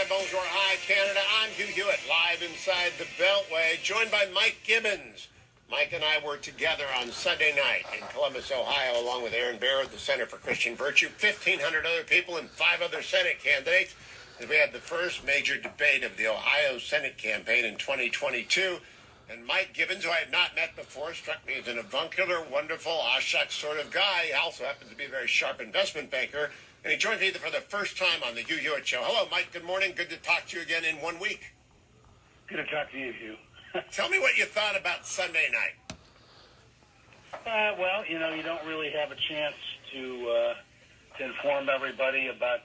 bonjour, hi, Canada. I'm Hugh Hewitt, live inside the Beltway, joined by Mike Gibbons. Mike and I were together on Sunday night in Columbus, Ohio, along with Aaron Barrow at the Center for Christian Virtue, 1,500 other people and 5 other Senate candidates. As we had the first major debate of the Ohio Senate campaign in 2022. And Mike Gibbons, who I had not met before, struck me as an avuncular, wonderful, shucks sort of guy. He also happens to be a very sharp investment banker. And he joins me for the first time on the Hugh Hewitt Show. Hello, Mike. Good morning. Good to talk to you again in 1 week. Good to talk to you, Hugh. Tell me what you thought about Sunday night. Well, you don't really have a chance to inform everybody about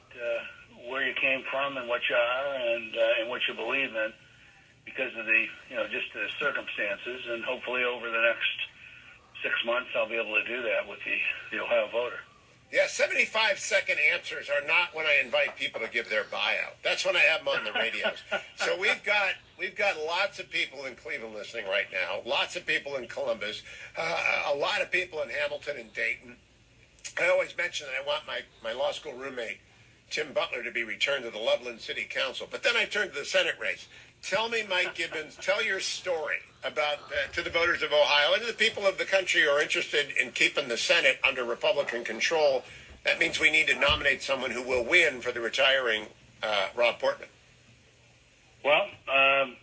where you came from and what you are and what you believe in because of the, just the circumstances. And hopefully over the next 6 months, I'll be able to do that with the Ohio voter. Yeah, 75-second answers are not when I invite people to give their buyout. That's when I have them on the radios. So we've got lots of people in Cleveland listening right now, lots of people in Columbus, a lot of people in Hamilton and Dayton. I always mention that I want my law school roommate, Tim Butler, to be returned to the Loveland City Council. But then I turned to the Senate race. Tell me, Mike Gibbons, tell your story about to the voters of Ohio and to the people of the country who are interested in keeping the Senate under Republican control. That means we need to nominate someone who will win for the retiring Rob Portman. Well, I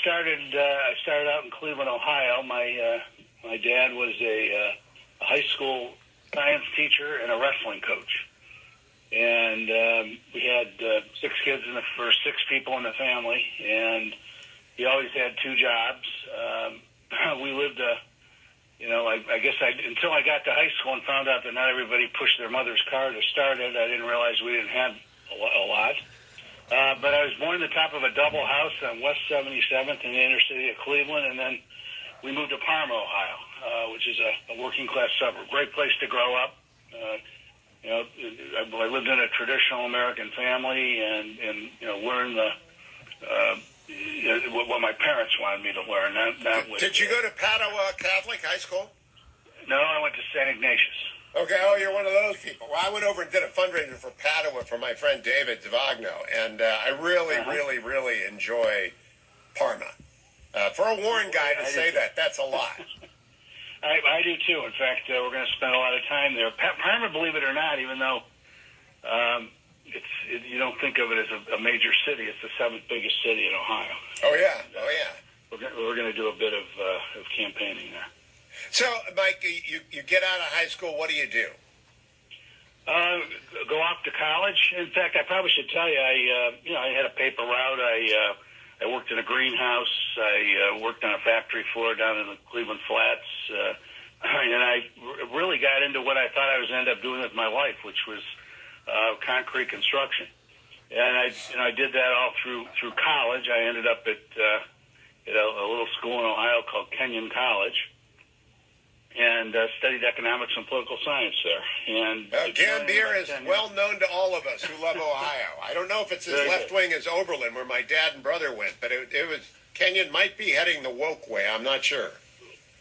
started out in Cleveland, Ohio. My dad was a high school science teacher and a wrestling coach. And we had 6 kids for 6 people in the family, and he always had 2 jobs. We lived I guess until I got to high school and found out that not everybody pushed their mother's car to start it, I didn't realize we didn't have a lot. But I was born in the top of a double house on West 77th in the inner city of Cleveland, and then we moved to Parma, Ohio, which is a working class suburb. Great place to grow up. I lived in a traditional American family and learned what my parents wanted me to learn. Did you go to Padua Catholic High School? No, I went to St. Ignatius. Okay, you're one of those people. Well, I went over and did a fundraiser for Padua for my friend David Zvagno, and I really enjoy Parma. For a Warren guy to say that's a lot. I do too. In fact, we're going to spend a lot of time there. Parma, believe it or not, even though you don't think of it as a major city, it's the 7th biggest city in Ohio. Oh yeah. We're going to do a bit of campaigning there. So, Mike, you get out of high school. What do you do? Go off to college. In fact, I probably should tell you, I had a paper route. I worked in a greenhouse. I worked on a factory floor down in the Cleveland Flats. And I really got into what I thought I was going to end up doing with my life, which was concrete construction. And I did that all through college. I ended up at a little school in Ohio called Kenyon College and studied economics and political science there. And Gambier is well known to all of us who love Ohio. I don't know if it's as left-wing as Oberlin, where my dad and brother went, but it was Kenyon might be heading the woke way. I'm not sure.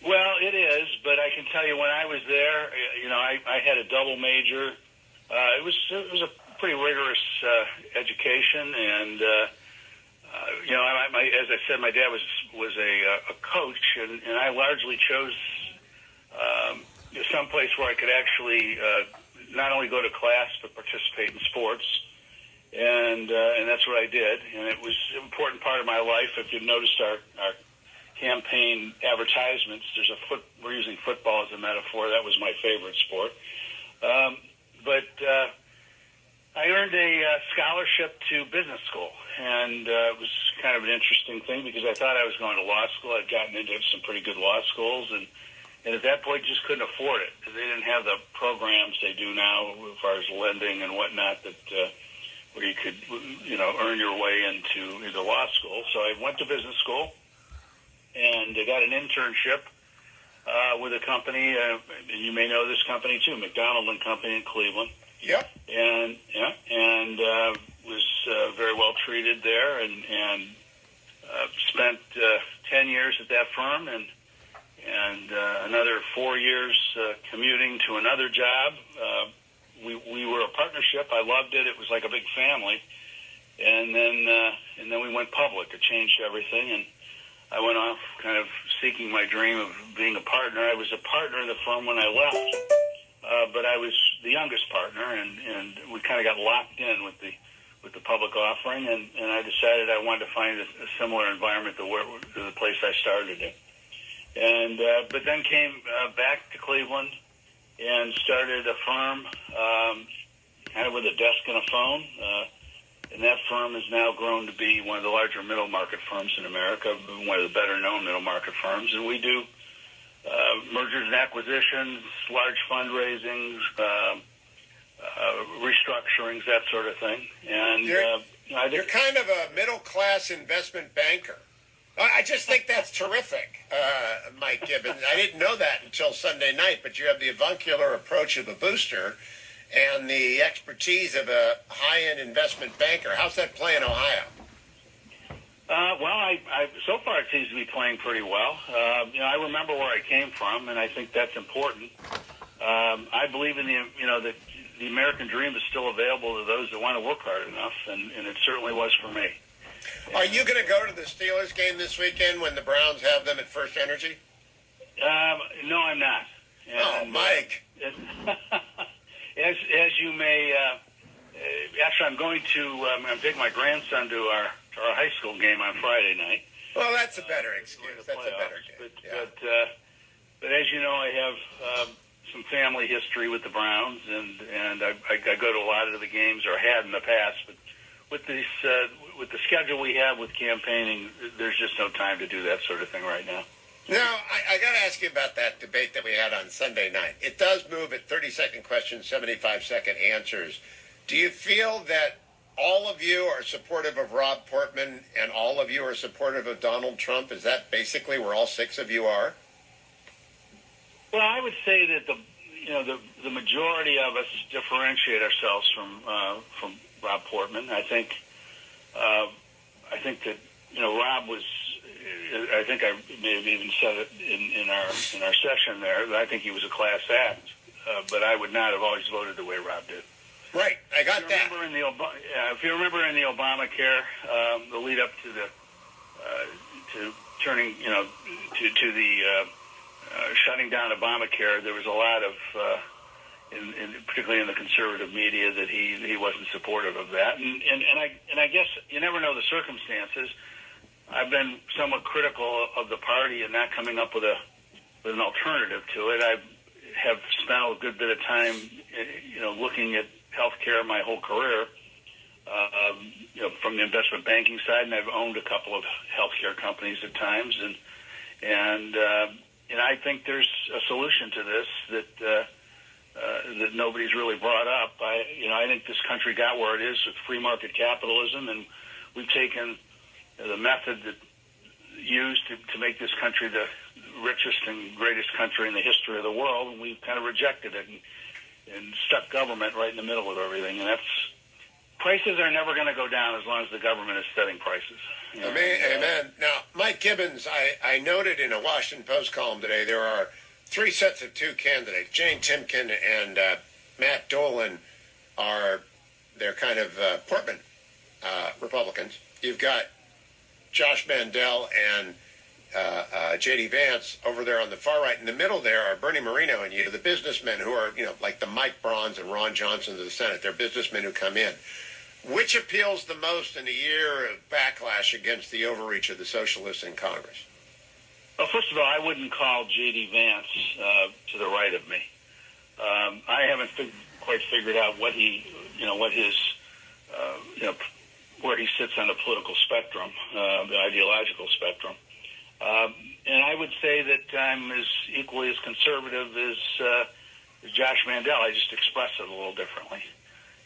Well, it is, but I can tell you when I was there, I had a double major. It was a pretty rigorous education, and as I said, my dad was a coach, and I largely chose someplace where I could actually not only go to class but participate in sports, and that's what I did. And it was an important part of my life. If you've noticed our campaign advertisements, we're using football as a metaphor. That was my favorite sport. But I earned a scholarship to business school, and it was kind of an interesting thing because I thought I was going to law school. I'd gotten into some pretty good law schools, and at that point just couldn't afford it because they didn't have the programs they do now as far as lending and whatnot that where you could earn your way into law school. So I went to business school, and I got an internship with a company, and you may know this company too, McDonald and Company in Cleveland. Yep. And was very well treated there, and spent 10 years at that firm, and another 4 years commuting to another job. We were a partnership. I loved it. It was like a big family. and then we went public. It changed everything, and I went off kind of seeking my dream of being a partner. I was a partner in the firm when I left, but I was the youngest partner, and we kind of got locked in with the public offering, and I decided I wanted to find a similar environment to the place I started in. And but then came back to Cleveland and started a firm kind of with a desk and a phone. And that firm has now grown to be one of the larger middle market firms in America, one of the better known middle market firms. And we do mergers and acquisitions, large fundraisings, restructurings, that sort of thing. And you're kind of a middle-class investment banker. I just think that's terrific, Mike Gibbons. I didn't know that until Sunday night, but you have the avuncular approach of a booster and the expertise of a high-end investment banker. How's that play in Ohio? Well, so far it seems to be playing pretty well. I remember where I came from, and I think that's important. I believe in that the American dream is still available to those that want to work hard enough, and it certainly was for me. Are you going to go to the Steelers game this weekend when the Browns have them at First Energy? No, I'm not. And, Mike. As you may, actually, I'm going to. I'm taking my grandson to our high school game on Friday night. Well, that's a better excuse. That's a better game. But as you know, I have some family history with the Browns, and I go to a lot of the games, or had in the past. But with the schedule we have with campaigning, there's just no time to do that sort of thing right now. Now, I got to ask you about that debate that we had on Sunday night. It does move at 30-second questions, 75-second answers. Do you feel that all of you are supportive of Rob Portman and all of you are supportive of Donald Trump? Is that basically where all six of you are? Well, I would say that the majority of us differentiate ourselves from Rob Portman. I think that Rob was. I think I may have even said it in our session there. I think he was a class act, but I would not have always voted the way Rob did. Right, I got that. If you remember in the Obamacare, the lead up to to turning, to the shutting down Obamacare, there was a lot of, particularly in the conservative media, that he wasn't supportive of that, and I guess you never know the circumstances. I've been somewhat critical of the party and not coming up with an alternative to it. I have spent a good bit of time, looking at healthcare my whole career, from the investment banking side, and I've owned a couple of healthcare companies at times, and I think there's a solution to this that nobody's really brought up. I think this country got where it is with free market capitalism, and we've taken the method that used to make this country the richest and greatest country in the history of the world, and we've kind of rejected it and stuck government right in the middle of everything. And prices are never going to go down as long as the government is setting prices. Amen. Now, Mike Gibbons, I noted in a Washington Post column today there are three sets of two candidates. Jane Timken and Matt Dolan they're kind of Portman Republicans. You've got Josh Mandel and J.D. Vance over there on the far right. In the middle there are Bernie Moreno and you, the businessmen who are, like the Mike Brauns and Ron Johnsons of the Senate. They're businessmen who come in. Which appeals the most in a year of backlash against the overreach of the socialists in Congress? Well, first of all, I wouldn't call J.D. Vance to the right of me. I haven't quite figured out what his where he sits on the political spectrum, the ideological spectrum. And I would say that I'm equally as conservative as Josh Mandel. I just express it a little differently.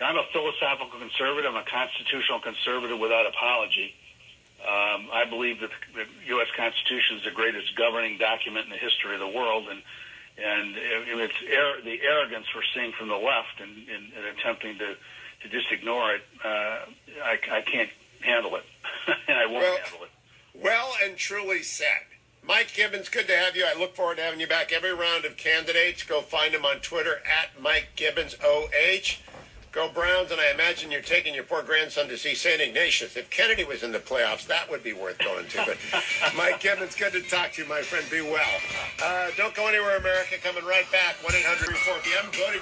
I'm a philosophical conservative. I'm a constitutional conservative without apology. I believe that the U.S. Constitution is the greatest governing document in the history of the world, and it's the arrogance we're seeing from the left and attempting to just ignore it. I can't handle it, and I won't handle it. Well and truly said. Mike Gibbons, good to have you. I look forward to having you back every round of candidates. Go find him on Twitter at Mike Gibbons OH. Go Browns, and I imagine you're taking your poor grandson to see St. Ignatius. If Kennedy was in the playoffs, that would be worth going to. But Mike Gibbons, good to talk to you, my friend. Be well. Don't go anywhere, America. Coming right back. 1-800-4 p.m. Go to